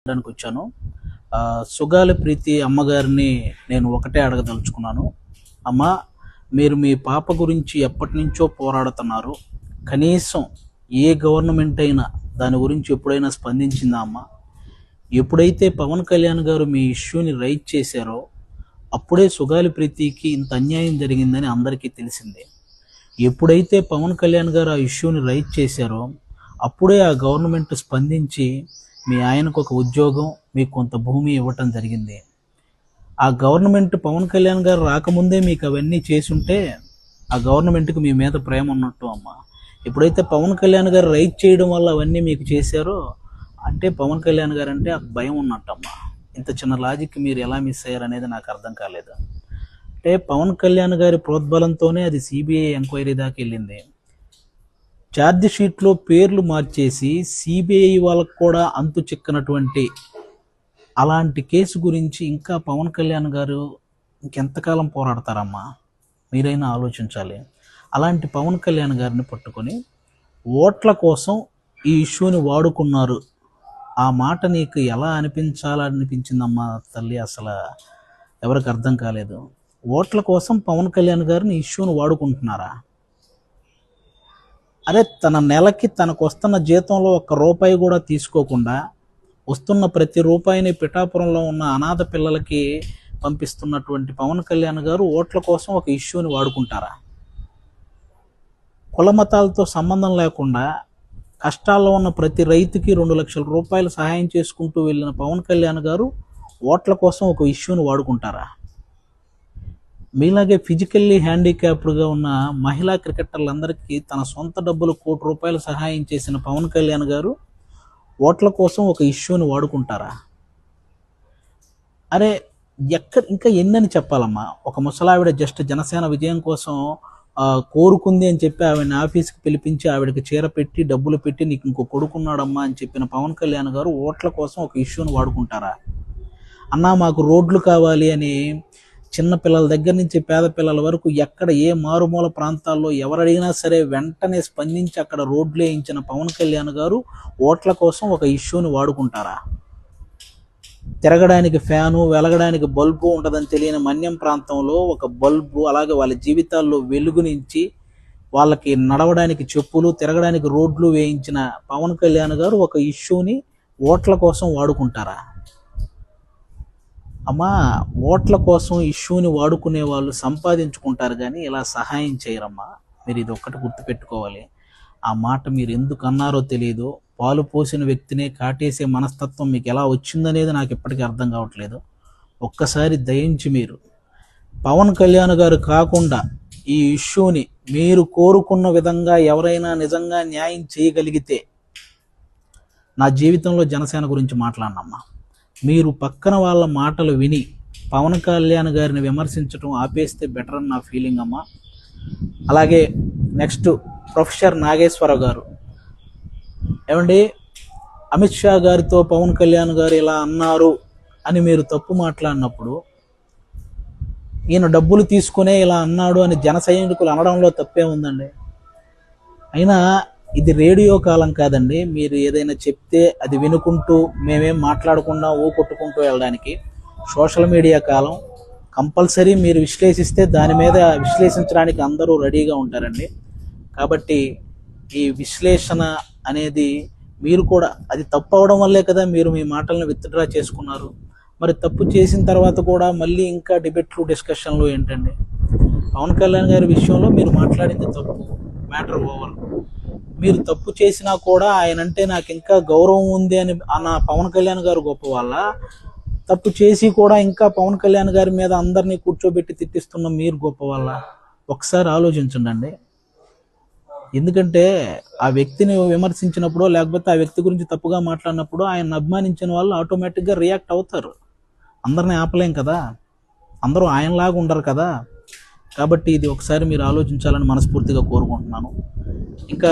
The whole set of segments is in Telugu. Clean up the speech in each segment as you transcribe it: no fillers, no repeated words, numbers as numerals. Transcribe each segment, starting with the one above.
మాట్లాడడానికి వచ్చాను. సుగాలి ప్రీతి అమ్మగారిని నేను ఒకటే అడగదలుచుకున్నాను. అమ్మ, మీరు మీ పాప గురించి ఎప్పటి నుంచో పోరాడుతున్నారు. కనీసం ఏ గవర్నమెంట్ అయినా దాని గురించి ఎప్పుడైనా స్పందించిందా అమ్మ? ఎప్పుడైతే పవన్ కళ్యాణ్ గారు మీ ఇష్యూని రైజ్ చేశారో అప్పుడే సుగాలి ప్రీతికి ఇంత అన్యాయం జరిగిందని అందరికీ తెలిసిందే. ఎప్పుడైతే పవన్ కళ్యాణ్ గారు ఆ ఇష్యూని రైజ్ చేశారో అప్పుడే ఆ గవర్నమెంట్ స్పందించి మీ ఆయనకు ఒక ఉద్యోగం, మీకు కొంత భూమి ఇవ్వటం జరిగింది. ఆ గవర్నమెంట్ పవన్ కళ్యాణ్ గారు రాకముందే మీకు అవన్నీ చేసుంటే ఆ గవర్నమెంట్కి మీ మీద ప్రేమ ఉన్నట్టు అమ్మ. ఎప్పుడైతే పవన్ కళ్యాణ్ గారు రైట్ చేయడం వల్ల అవన్నీ మీకు చేశారో అంటే పవన్ కళ్యాణ్ గారు అంటే ఆ భయం ఉన్నట్టమ్మా. ఇంత చిన్న లాజిక్ మీరు ఎలా మిస్ అయ్యారు అనేది నాకు అర్థం కాలేదు. అంటే పవన్ కళ్యాణ్ గారి ప్రోద్బలంతోనే అది సిబిఐ ఎంక్వైరీ దాకా వెళ్ళింది. ఛార్జ్ షీట్లో పేర్లు మార్చేసి సిబిఐ వాళ్ళకు కూడా అంతు చిక్కనటువంటి అలాంటి కేసు గురించి ఇంకా పవన్ కళ్యాణ్ గారు ఇంకెంతకాలం పోరాడతారమ్మా? మీరైనా ఆలోచించాలి. అలాంటి పవన్ కళ్యాణ్ గారిని పట్టుకొని ఓట్ల కోసం ఈ ఇష్యూని వాడుకున్నారు. ఆ మాట నీకు ఎలా అనిపించిందమ్మా తల్లి? అసలు ఎవరికి అర్థం కాలేదు. ఓట్ల కోసం పవన్ కళ్యాణ్ గారిని ఇష్యూని వాడుకుంటున్నారా? అరే, తన నెలకి తనకు వస్తున్న జీతంలో ₹1 కూడా తీసుకోకుండా వస్తున్న ప్రతి రూపాయిని పిఠాపురంలో ఉన్న అనాథ పిల్లలకి పంపిస్తున్నటువంటి పవన్ కళ్యాణ్ గారు ఓట్ల కోసం ఒక ఇష్యూని వాడుకుంటారా? కుల మతాలతో సంబంధం లేకుండా కష్టాల్లో ఉన్న ప్రతి రైతుకి ₹2 లక్షల సహాయం చేసుకుంటూ వెళ్ళిన పవన్ కళ్యాణ్ గారు ఓట్ల కోసం ఒక ఇష్యూని వాడుకుంటారా? మీలాగే ఫిజికల్లీ హ్యాండిక్యాప్డ్గా ఉన్న మహిళా క్రికెటర్లందరికీ తన సొంత డబ్బులు ₹1 సహాయం చేసిన పవన్ కళ్యాణ్ గారు ఓట్ల కోసం ఒక ఇష్యూని వాడుకుంటారా? అరే, ఇంకా ఎన్నని చెప్పాలమ్మా? ఒక ముసలావిడ జస్ట్ జనసేన విజయం కోసం కోరుకుంది అని చెప్పి ఆవిడని ఆఫీస్కి పిలిపించి ఆవిడకి చీర పెట్టి డబ్బులు పెట్టి నీకు ఇంకో కొడుకున్నాడమ్మా అని చెప్పిన పవన్ కళ్యాణ్ గారు ఓట్ల కోసం ఒక ఇష్యూని వాడుకుంటారా? అన్నా, మాకు రోడ్లు కావాలి అని చిన్న పిల్లల దగ్గర నుంచి పేద పిల్లల వరకు ఎక్కడ ఏ మారుమూల ప్రాంతాల్లో ఎవరు అడిగినా సరే వెంటనే స్పందించి అక్కడ రోడ్లు వేయించిన పవన్ కళ్యాణ్ గారు ఓట్ల కోసం ఒక ఇష్యూని వాడుకుంటారా? తిరగడానికి ఫ్యాను, వెలగడానికి బల్బు ఉండదని తెలియని మన్యం ప్రాంతంలో ఒక బల్బు, అలాగే వాళ్ళ జీవితాల్లో వెలుగునించి వాళ్ళకి నడవడానికి చెప్పులు, తిరగడానికి రోడ్లు వేయించిన పవన్ కళ్యాణ్ గారు ఒక ఇష్యూని ఓట్ల కోసం వాడుకుంటారా? అమ్మా, ఓట్ల కోసం ఇష్యూని వాడుకునే వాళ్ళు సంపాదించుకుంటారు కానీ ఇలా సహాయం చేయరమ్మా. మీరు ఇది ఒక్కటి గుర్తుపెట్టుకోవాలి. ఆ మాట మీరు ఎందుకు అన్నారో తెలియదు. పాలు పోసిన వ్యక్తినే కాటేసే మనస్తత్వం మీకు ఎలా వచ్చిందనేది నాకు ఇప్పటికీ అర్థం కావట్లేదు. ఒక్కసారి దయించి మీరు పవన్ కళ్యాణ్ గారు కాకుండా ఈ ఇష్యూని మీరు కోరుకున్న విధంగా ఎవరైనా నిజంగా న్యాయం చేయగలిగితే నా జీవితంలో జనసేన గురించి మాట్లాడనమ్మా. మీరు పక్కన వాళ్ళ మాటలు విని పవన్ కళ్యాణ్ గారిని విమర్శించడం ఆపేస్తే బెటర్ అని నా ఫీలింగ్ అమ్మా. అలాగే నెక్స్ట్ ప్రొఫెసర్ నాగేశ్వరరావు గారు, ఏమండి, అమిత్ షా గారితో పవన్ కళ్యాణ్ గారు ఇలా అన్నారు అని మీరు తప్పు మాట్లాడినప్పుడు ఈయన డబ్బులు తీసుకునే ఇలా అన్నాడు అని జన సైనికులు అనడంలో తప్పే ఉందండి. అయినా ఇది రేడియో కాలం కాదండి. మీరు ఏదైనా చెప్తే అది వినుకుంటూ మేమేం మాట్లాడకుండా కొట్టుకుంటూ వెళ్ళడానికి సోషల్ మీడియా కాలం. కంపల్సరీ మీరు విశ్లేషిస్తే దాని మీద విశ్లేషించడానికి అందరూ రెడీగా ఉంటారండి. కాబట్టి ఈ విశ్లేషణ అనేది మీరు కూడా అది తప్పు అవడం వల్లే కదా మీరు మీ మాటలను విత్డ్రా చేసుకున్నారు. మరి తప్పు చేసిన తర్వాత కూడా మళ్ళీ ఇంకా డిబేట్లు, డిస్కషన్లు ఏంటండి? పవన్ కళ్యాణ్ గారి విషయంలో మీరు మాట్లాడింది తప్పు, మ్యాటర్ ఓవర్. మీరు తప్పు చేసినా కూడా ఆయన అంటే నాకు ఇంకా గౌరవం ఉంది అని అన్న పవన్ కళ్యాణ్ గారు గొప్ప వాళ్ళ, తప్పు చేసి కూడా ఇంకా పవన్ కళ్యాణ్ గారి మీద అందరినీ కూర్చోబెట్టి తిట్టిస్తున్న మీరు గొప్ప వాళ్ళ? ఒకసారి ఆలోచించండి. ఎందుకంటే ఆ వ్యక్తిని విమర్శించినప్పుడు లేకపోతే ఆ వ్యక్తి గురించి తప్పుగా మాట్లాడినప్పుడు ఆయన అభిమానించిన వాళ్ళు ఆటోమేటిక్గా రియాక్ట్ అవుతారు. అందరినీ ఆపలేం కదా, అందరూ ఆయనలాగా ఉండరు కదా. కాబట్టి ఇది ఒకసారి మీరు ఆలోచించాలని మనస్ఫూర్తిగా కోరుకుంటున్నాను. ఇంకా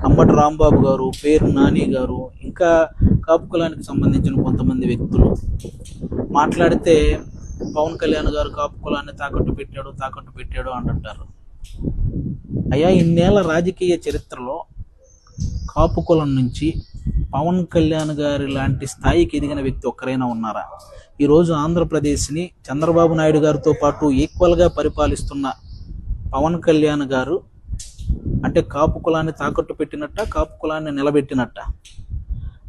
అంబటి రాంబాబు గారు, పేరు నాని గారు, ఇంకా కాపు కులానికి సంబంధించిన కొంతమంది వ్యక్తులు మాట్లాడితే పవన్ కళ్యాణ్ గారు కాపు కులాన్ని తాకట్టు పెట్టాడు అంటుంటారు. అయ్యా, ఇన్నేళ్ల రాజకీయ చరిత్రలో కాపు కులం నుంచి పవన్ కళ్యాణ్ గారి లాంటి స్థాయికి ఎదిగిన వ్యక్తి ఒక్కరైనా ఉన్నారా? ఈరోజు ఆంధ్రప్రదేశ్ని చంద్రబాబు నాయుడు గారితో పాటు ఈక్వల్గా పరిపాలిస్తున్న పవన్ కళ్యాణ్ గారు అంటే కాపు కులాన్ని తాకట్టు పెట్టినట్ట, కాపు కులాన్ని నిలబెట్టినట్ట?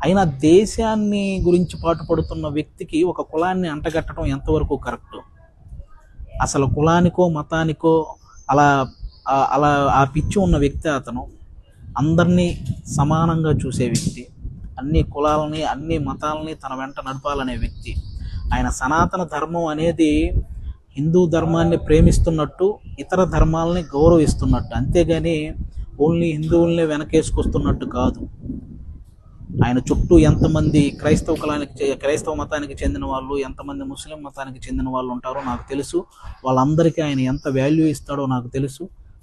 అయినా దేశాన్ని గురించి పాటుపడుతున్న వ్యక్తికి ఒక కులాన్ని అంటగట్టడం ఎంతవరకు కరెక్ట్? అసలు కులానికో మతానికో అలా అలా ఆ పిచ్చి ఉన్న వ్యక్తి అతను. అందరినీ సమానంగా చూసే వ్యక్తి, అన్ని కులాలని అన్ని మతాలని తన వెంట నడపాలనే వ్యక్తి. ఆయన సనాతన ధర్మం అనేది హిందూ ధర్మాన్ని ప్రేమిస్తున్నట్టు, ఇతర ధర్మాలని గౌరవిస్తున్నట్టు, అంతేగాని ఓన్లీ హిందువుల్ని వెనకేసుకొస్తున్నట్టు కాదు. ఆయన చుట్టూ ఎంతమంది క్రైస్తవ మతానికి చెందిన వాళ్ళు, ఎంతమంది ముస్లిం మతానికి చెందిన వాళ్ళు ఉంటారో నాకు తెలుసు. వాళ్ళందరికీ ఆయన ఎంత వాల్యూ ఇస్తాడో నాకు తెలుసు.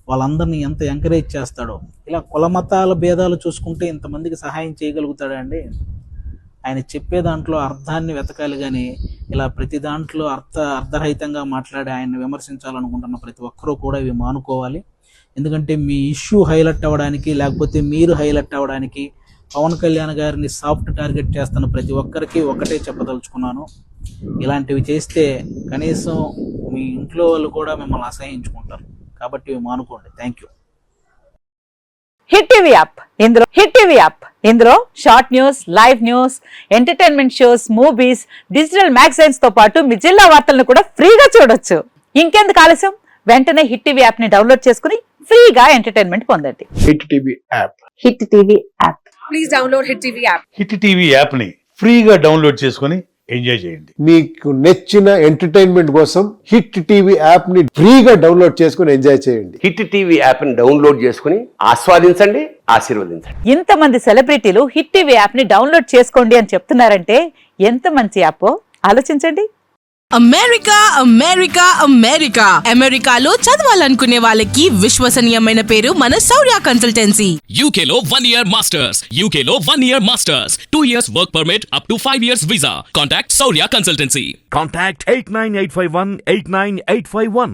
వాళ్ళందరినీ ఎంత ఎంకరేజ్ చేస్తాడో. ఇలా కుల మతాల భేదాలు చూసుకుంటే ఇంతమందికి సహాయం చేయగలుగుతాడా అండి? ఆయన చెప్పే దాంట్లో అర్థాన్ని వెతకాలి, కానీ ఇలా ప్రతి దాంట్లో అర్ధరహితంగా మాట్లాడి ఆయన్ని విమర్శించాలనుకుంటున్న ప్రతి ఒక్కరూ కూడా ఇవి మానుకోవాలి. ఎందుకంటే మీ ఇష్యూ హైలైట్ అవ్వడానికి, లేకపోతే మీరు హైలైట్ అవ్వడానికి పవన్ కళ్యాణ్ గారిని సాఫ్ట్ టార్గెట్ చేస్తున్న ప్రతి ఒక్కరికి ఒకటే చెప్పదలుచుకున్నాను, ఇలాంటివి చేస్తే కనీసం మీ ఇంట్లో వాళ్ళు కూడా మిమ్మల్ని అసహించుకుంటారు. కాబట్టి ఇవి మానుకోండి. Thank you. Hit TV app ఇందులో short news, live news, entertainment shows, movies, digital magazines తో పాటు మీ జిల్లా వార్తలను కూడా ఫ్రీగా చూడొచ్చు. ఇంకెందుకు ఆలస్యం, వెంటనే హిట్ టీవీ యాప్ ని డౌన్లోడ్ చేసుకుని ఫ్రీగా ఎంటర్టైన్మెంట్ పొందండి. Hit TV app. Please download hit TV app. Hit TV app ని ఫ్రీగా డౌన్లోడ్ చేసుకుని ఎంజాయ్ చేయండి. మీకు నచ్చిన ఎంటర్టైన్మెంట్ కోసం హిట్ టీవీ యాప్ ని ఫ్రీగా డౌన్లోడ్ చేసుకుని ఎంజాయ్ చేయండి. హిట్ టీవీ యాప్ ని డౌన్లోడ్ చేసుకుని ఆస్వాదించండి, ఆశీర్వదించండి. ఇంతమంది సెలబ్రిటీలు హిట్ టీవీ యాప్ ని డౌన్లోడ్ చేసుకోండి అని చెప్తున్నారంటే ఎంత మంచి యాప్ ఆలోచించండి. అమెరికాలో చదవాలనుకునే వాళ్ళకి విశ్వసనీయమైన పేరు మన శౌర్య కన్సల్టెన్సీ. UK లో 1 year masters, UK లో 1 year masters, 2 years work permit up to 5 years visa. Contact Saurya Consultancy. Contact 89851 89851.